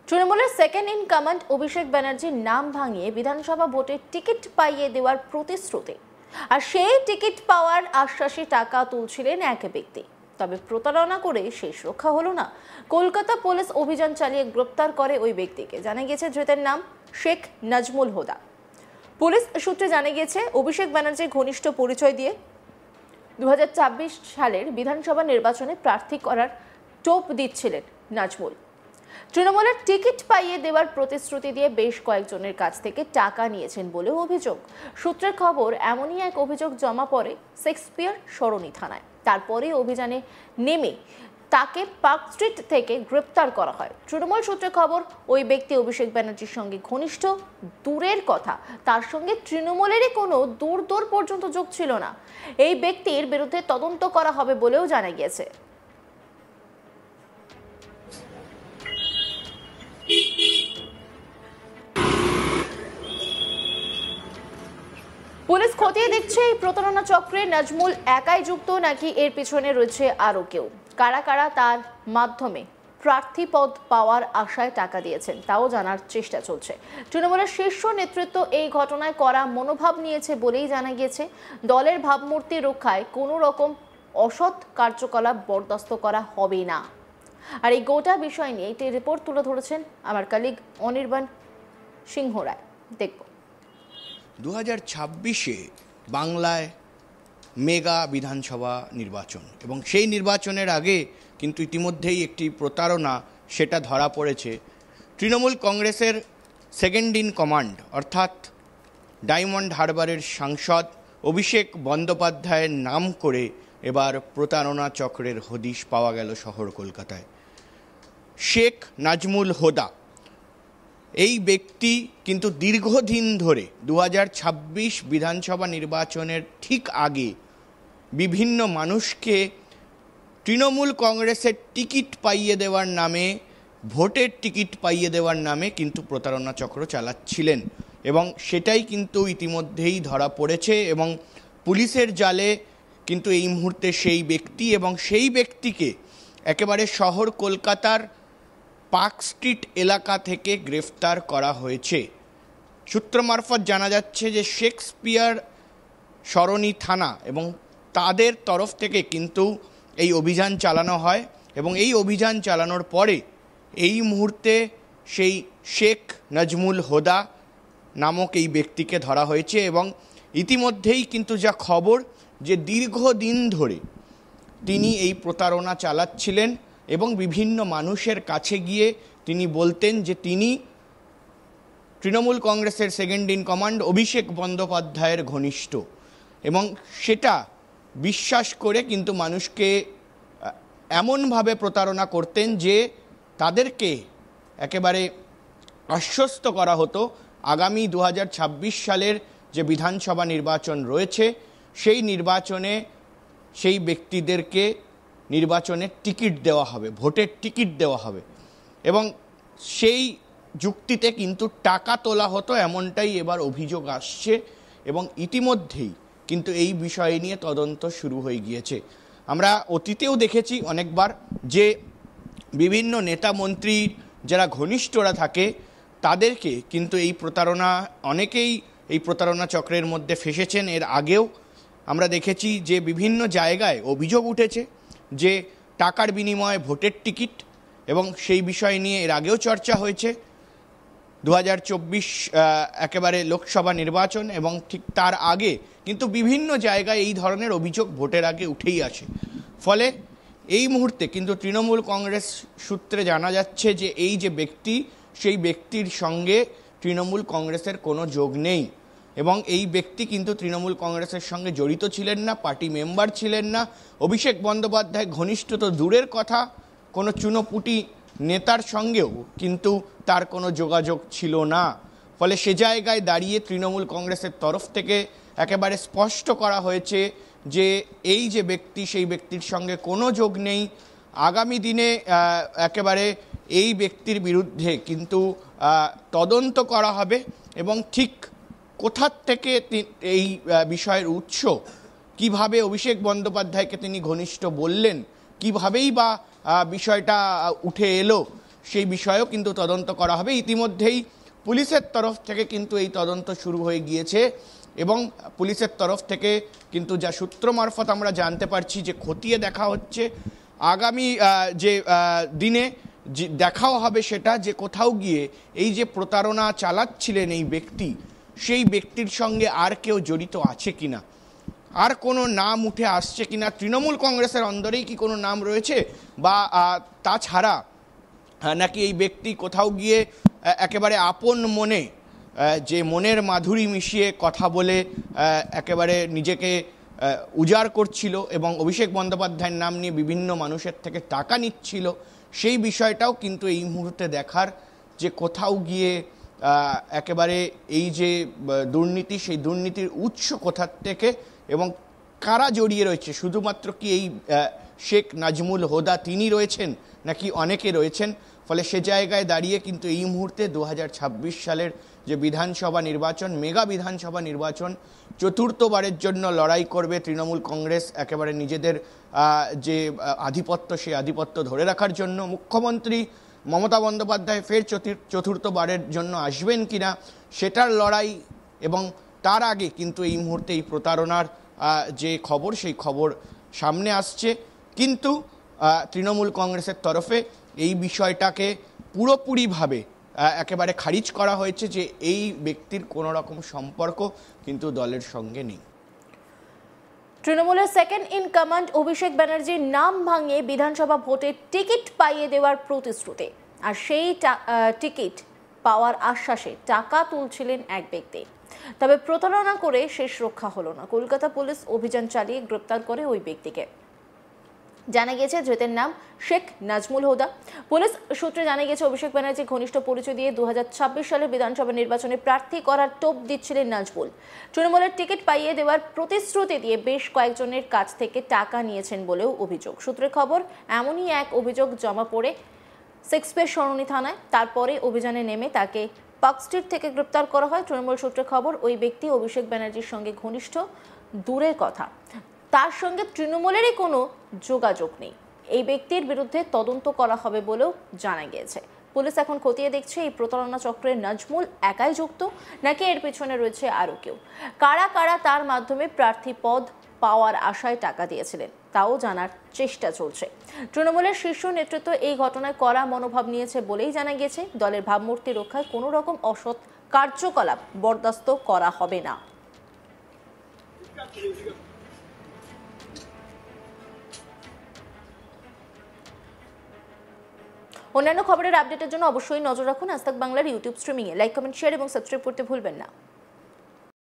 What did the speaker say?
তৃণমূলের second in command অভিষেক ব্যানার্জির নাম ভাঙিয়ে বিধানসভা ভোটে টিকিট পাইয়ে দেওয়ার প্রতিশ্রুতি, আর সেই টিকিট পাওয়ার আশ্বাসে টাকা তুলছিলেন এক ব্যক্তি। তবে প্রতারণা করে শেষ রক্ষা হলো না। কলকাতা পুলিশ অভিযান চালিয়ে গ্রেপ্তার করে ওই ব্যক্তিকে। জানা গেছে ধৃতের নাম শেখ নাজমুল হোদা। পুলিশ সূত্রে জানা গেছে অভিষেক ব্যানার্জির ঘনিষ্ঠ পরিচয় দিয়ে 2024 সালের বিধানসভা নির্বাচনে প্রার্থী করার টোপ দিচ্ছিলেন নাজমুল। তৃণমূলের টিকিট পাইয়ে দেওয়ার প্রতিশ্রুতি দিয়ে বেশ কয়েকজনের কাছ থেকে টাকা নিয়েছেন বলেও অভিযোগ। সূত্রের খবর, এমনই এক অভিযোগ জমা পড়ে শেক্সপিয়ার সরণি থানায়। তারপরে অভিযানে নেমে তাকে পার্ক স্ট্রিট থেকে গ্রেপ্তার করা হয়। তৃণমূল সূত্রে খবর, ওই ব্যক্তি অভিষেক ব্যানার্জির সঙ্গে ঘনিষ্ঠ। দূরের কথা, তার সঙ্গে তৃণমূলেরই কোনো দূর পর্যন্ত যোগ ছিল না। এই ব্যক্তির বিরুদ্ধে তদন্ত করা হবে বলেও জানা গিয়েছে। পুলিশ খতিয়ে দেখছে এই প্রতারণা চক্রে নাজমুল একাই যুক্ত নাকি এর পিছনে রয়েছে আরও কেউ। কারা কারা তার মাধ্যমে প্রার্থী পদ পাওয়ার আশায় টাকা দিয়েছেন তাও জানার চেষ্টা চলছে। তৃণমূলের শীর্ষ নেতৃত্ব এই ঘটনায় কড়া মনোভাব নিয়েছে বলেই জানা গিয়েছে। দলের ভাবমূর্তি রক্ষায় কোনো রকম অসৎ কার্যকলাপ বরদাস্ত করা হবে না। আর এই গোটা বিষয় নিয়ে একটি রিপোর্ট তুলে ধরেছেন আমার কলিগ অনির্বাণ সিংহ রায়। দেখব 2026-এ বাংলায় মেগা বিধানসভা নির্বাচন, এবং সেই নির্বাচনের আগে কিন্তু ইতিমধ্যেই একটি প্রতারণা সেটা ধরা পড়েছে। তৃণমূল কংগ্রেসের সেকেন্ড ইন কমান্ড অর্থাৎ ডায়মন্ড হারবারের সাংসদ অভিষেক বন্দ্যোপাধ্যায়ের নাম করে এবার প্রতারণা চক্রের হদিশ পাওয়া গেল শহর কলকাতায়। শেখ নাজমুল হোদা এই ব্যক্তি কিন্তু দীর্ঘদিন ধরে 2026 বিধানসভা নির্বাচনের ঠিক আগে বিভিন্ন মানুষকে তৃণমূল কংগ্রেসের টিকিট পাইয়ে দেওয়ার নামে, ভোটের টিকিট পাইয়ে দেওয়ার নামে কিন্তু প্রতারণা চক্র চালাচ্ছিলেন, এবং সেটাই কিন্তু ইতিমধ্যেই ধরা পড়েছে। এবং পুলিশের জালে কিন্তু এই মুহূর্তে সেই ব্যক্তি এবং সেই ব্যক্তিকে একেবারে শহর কলকাতার পার্ক স্ট্রিট এলাকা থেকে গ্রেফতার করা হয়েছে। সূত্র মারফত জানা যাচ্ছে যে শেক্সপিয়ার সরণি থানা এবং তাদের তরফ থেকে কিন্তু এই অভিযান চালানো হয়, এবং এই অভিযান চালানোর পরে এই মুহূর্তে সেই শেখ নাজমুল হোদা নামক এই ব্যক্তিকে ধরা হয়েছে। এবং ইতিমধ্যেই কিন্তু যা খবর, যে দীর্ঘদিন ধরে তিনি এই প্রতারণা চালাচ্ছিলেন এবং বিভিন্ন মানুষের কাছে গিয়ে তিনি বলতেন যে তিনি তৃণমূল কংগ্রেসের সেকেন্ড ইন কমান্ড অভিষেক বন্দ্যোপাধ্যায়ের ঘনিষ্ঠ, এবং সেটা বিশ্বাস করে কিন্তু মানুষকে এমনভাবে প্রতারণা করতেন যে তাদেরকে একেবারে আশ্বস্ত করা হতো আগামী 2026 সালের যে বিধানসভা নির্বাচন রয়েছে সেই নির্বাচনে সেই ব্যক্তিদেরকে নির্বাচনের টিকিট দেওয়া হবে, ভোটের টিকিট দেওয়া হবে, এবং সেই যুক্তিতে কিন্তু টাকা তোলা হতো, এমনটাই এবার অভিযোগ আসছে। এবং ইতিমধ্যেই কিন্তু এই বিষয় নিয়ে তদন্ত শুরু হয়ে গিয়েছে। আমরা অতীতেও দেখেছি অনেকবার যে বিভিন্ন নেতা মন্ত্রী যারা ঘনিষ্ঠরা থাকে তাদেরকে কিন্তু এই প্রতারণা, অনেকেই এই প্রতারণা চক্রের মধ্যে ফেসেছেন। এর আগেও আমরা দেখেছি যে বিভিন্ন জায়গায় অভিযোগ উঠেছে যে টাকার বিনিময়ে ভোটের টিকিট, এবং সেই বিষয় নিয়ে এর আগেও চর্চা হয়েছে। 2024 একেবারে লোকসভা নির্বাচন এবং ঠিক তার আগে কিন্তু বিভিন্ন জায়গায় এই ধরনের অভিযোগ ভোটের আগে উঠেই আসে। ফলে এই মুহূর্তে কিন্তু তৃণমূল কংগ্রেস সূত্রে জানা যাচ্ছে যে এই যে ব্যক্তি, সেই ব্যক্তির সঙ্গে তৃণমূল কংগ্রেসের কোনো যোগ নেই, এবং এই ব্যক্তি কিন্তু তৃণমূল কংগ্রেসের সঙ্গে জড়িত ছিলেন না, পার্টি মেম্বার ছিলেন না। অভিষেক বন্দ্যোপাধ্যায় ঘনিষ্ঠ তো দূরের কথা, কোনো চুনোপুটি নেতার সঙ্গেও কিন্তু তার কোনো যোগাযোগ ছিল না। ফলে সে জায়গায় দাঁড়িয়ে তৃণমূল কংগ্রেসের তরফ থেকে একেবারে স্পষ্ট করা হয়েছে যে এই যে ব্যক্তি, সেই ব্যক্তির সঙ্গে কোনো যোগ নেই। আগামী দিনে একেবারে এই ব্যক্তির বিরুদ্ধে কিন্তু তদন্ত করা হবে, এবং ঠিক কোথার থেকে এই বিষয়ের উৎস, কিভাবে অভিষেক বন্দ্যোপাধ্যায়কে তিনি ঘনিষ্ঠ বললেন, কিভাবেই বা বিষয়টা উঠে এলো, সেই বিষয়েও কিন্তু তদন্ত করা হবে। ইতিমধ্যেই পুলিশের তরফ থেকে কিন্তু এই তদন্ত শুরু হয়ে গিয়েছে এবং পুলিশের তরফ থেকে কিন্তু যা সূত্র মারফত আমরা জানতে পারছি যে খতিয়ে দেখা হচ্ছে, আগামী যে দিনে দেখাও হবে সেটা যে কোথাও গিয়ে এই যে প্রতারণা চালাচ্ছিলেন এই ব্যক্তি, সেই ব্যক্তির সঙ্গে আর কেউ জড়িত আছে কিনা, আর কোনো নাম উঠে আসছে কিনা, তৃণমূল কংগ্রেসের অন্দরেই কি কোনো নাম রয়েছে, বা তাছাড়া নাকি এই ব্যক্তি কোথাও গিয়ে একেবারে আপন মনে যে মনের মাধুরী মিশিয়ে কথা বলে একেবারে নিজেকে উজাড় করছিল এবং অভিষেক বন্দ্যোপাধ্যায়ের নাম নিয়ে বিভিন্ন মানুষের থেকে টাকা নিচ্ছিল, সেই বিষয়টাও কিন্তু এই মুহূর্তে দেখার, যে কোথাও গিয়ে একেবারে এই যে দুর্নীতি, সেই দুর্নীতির উৎস কোথার থেকে এবং কারা জড়িয়ে রয়েছে। শুধুমাত্র কি এই শেখ নাজমুল হোদা তিনি রয়েছেন নাকি অনেকে রয়েছেন? ফলে সে জায়গায় দাঁড়িয়ে কিন্তু এই মুহূর্তে 2026 সালের যে বিধানসভা নির্বাচন, মেগা বিধানসভা নির্বাচন, চতুর্থবারের জন্য লড়াই করবে তৃণমূল কংগ্রেস একেবারে নিজেদের যে আধিপত্য, সেই আধিপত্য ধরে রাখার জন্য। মুখ্যমন্ত্রী মমতা বন্দ্যোপাধ্যায় ফের চতুর্থবারের জন্য আসবেন কিনা সেটার লড়াই, এবং তার আগে কিন্তু এই মুহূর্তে এই প্রতারণার যে খবর, সেই খবর সামনে আসছে। কিন্তু তৃণমূল কংগ্রেসের তরফে এই বিষয়টাকে পুরোপুরিভাবে একেবারে খারিজ করা হয়েছে যে এই ব্যক্তির কোনো রকম সম্পর্ক কিন্তু দলের সঙ্গে নেই। তৃণমূলের সেকেন্ড ইন কমান্ড অভিষেক ব্যানার্জির নাম ভাঙিয়ে বিধানসভা ভোটে টিকিট পাইয়ে দেওয়ার প্রতিশ্রুতি, আর সেই টিকিট পাওয়ার আশ্বাসে টাকা তুলছিলেন এক ব্যক্তি। তবে প্রতারণা করে শেষ রক্ষা হলো না। কলকাতা পুলিশ অভিযান চালিয়ে গ্রেপ্তার করে ওই ব্যক্তিকে। জানা গেছে ধৃতের নাম শেখ নাজমুল হোদা। পুলিশ সূত্রে জানা গেছে অভিষেক ব্যানার্জি ঘনিষ্ঠ পরিচয় দিয়ে 2026 সালের বিধানসভা নির্বাচনে প্রার্থী করার টোপ দিচ্ছিলেন নাজমুল। তৃণমূলের টিকিট পাইয়ে দেওয়ার প্রতিশ্রুতি দিয়ে বেশ কয়েকজনের কাছ থেকে টাকা নিয়েছেন বলেও অভিযোগ। সূত্রে খবর, এমনই এক অভিযোগ জমা পড়ে সিক্সপের সরণি থানায়। তারপরে অভিযানে নেমে তাকে পার্ক স্ট্রিট থেকে গ্রেপ্তার করা হয়। তৃণমূল সূত্রে খবর, ওই ব্যক্তি অভিষেক ব্যানার্জির সঙ্গে ঘনিষ্ঠ, দূরের কথা তার সঙ্গে তৃণমূলেরই কোনো যোগাযোগ নেই। এই ব্যক্তির বিরুদ্ধে তদন্ত করা হবে বলেও জানা গিয়েছে। পুলিশ এখন খতিয়ে দেখছে এই প্রতারণা চক্রে নাজমুল একাই যুক্ত নাকি এর পেছনে রয়েছে আরও কেউ। কারা কারা তার মাধ্যমে প্রার্থী পদ পাওয়ার আশায় টাকা দিয়েছিলেন তাও জানার চেষ্টা চলছে। তৃণমূলের শীর্ষ নেতৃত্ব এই ঘটনায় কড়া মনোভাব নিয়েছে বলেই জানা গেছে। দলের ভাবমূর্তি রক্ষায় কোনো রকম অসৎ কার্যকলাপ বরদাস্ত করা হবে না। অন্যান্য খবরের আপডেটের জন্য অবশ্যই নজর রাখুন আজ তাক বাংলার ইউটিউব স্ট্রিমিংয়ে। লাইক, কমেন্ট, শেয়ার এবং সাবস্ক্রাইব করতে ভুলবেন না।